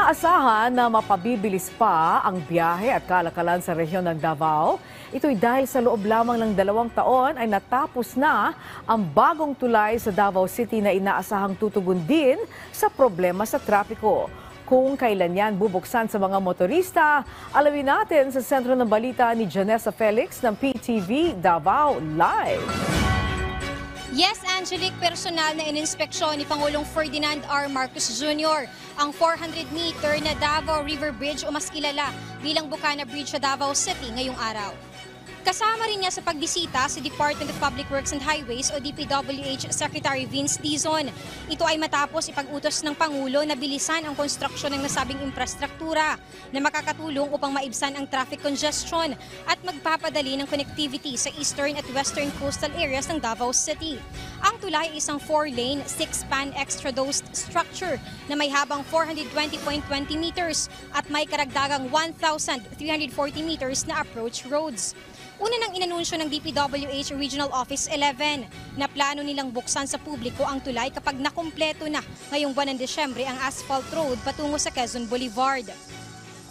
Inaasahan na mapabibilis pa ang biyahe at kalakalan sa rehiyon ng Davao. Ito'y dahil sa loob lamang ng 2 taon ay natapos na ang bagong tulay sa Davao City na inaasahang tutugon din sa problema sa trapiko. Kung kailan yan bubuksan sa mga motorista, alamin natin sa sentro ng balita ni Janessa Felix ng PTV Davao Live. Yes, Angelique, personal na ininspeksyon ni Pangulong Ferdinand R. Marcos Jr. ang 400-meter na Davao River Bridge o mas kilala bilang Bukana Bridge sa Davao City ngayong araw. Kasama rin niya sa pagbisita si Department of Public Works and Highways o DPWH Secretary Vince Dizon. Ito ay matapos ipag-utos ng Pangulo na bilisan ang konstruksyon ng nasabing infrastruktura na makakatulong upang maibsan ang traffic congestion at magpapadali ng connectivity sa eastern at western coastal areas ng Davao City. Ang tulay ay isang 4-lane, 6-span extra-dosed structure na may habang 420.20 meters at may karagdagang 1,340 meters na approach roads. Una nang inanunsyo ng DPWH Regional Office 11 na plano nilang buksan sa publiko ang tulay kapag nakumpleto na ngayong buwan ng Desyembre ang asphalt road patungo sa Quezon Boulevard.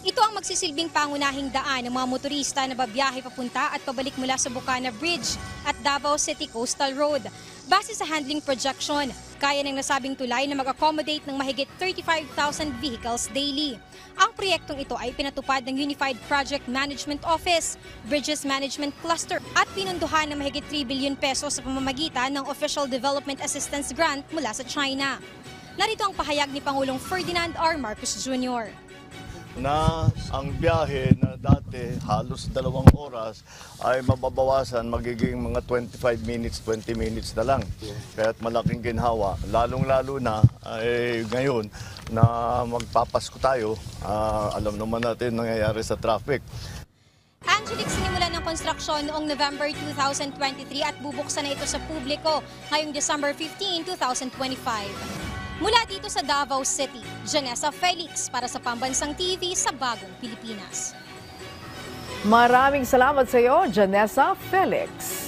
Ito ang magsisilbing pangunahing daan ng mga motorista na babiyahe papunta at pabalik mula sa Bukana Bridge at Davao City Coastal Road. Base sa handling projection, kaya ng nasabing tulay na mag-accommodate ng mahigit 35,000 vehicles daily. Ang proyektong ito ay pinatupad ng Unified Project Management Office, Bridges Management Cluster at pinunduhan ng mahigit 3 billion pesos sa pamamagitan ng Official Development Assistance Grant mula sa China. Narito ang pahayag ni Pangulong Ferdinand R. Marcos Jr. Na ang biyahe na dati halos 2 oras ay mababawasan, magiging mga 25 minutes, 20 minutes na lang. Kaya't malaking ginhawa, lalong-lalo na ay ngayon na magpapasko tayo, alam naman natin nangyayari sa traffic. Angelique, sinimulan ng konstruksyon noong November 2023 at bubuksan na ito sa publiko ngayong December 15, 2025. Mula dito sa Davao City, Janessa Felix para sa Pambansang TV sa Bagong Pilipinas. Maraming salamat sa iyo, Janessa Felix.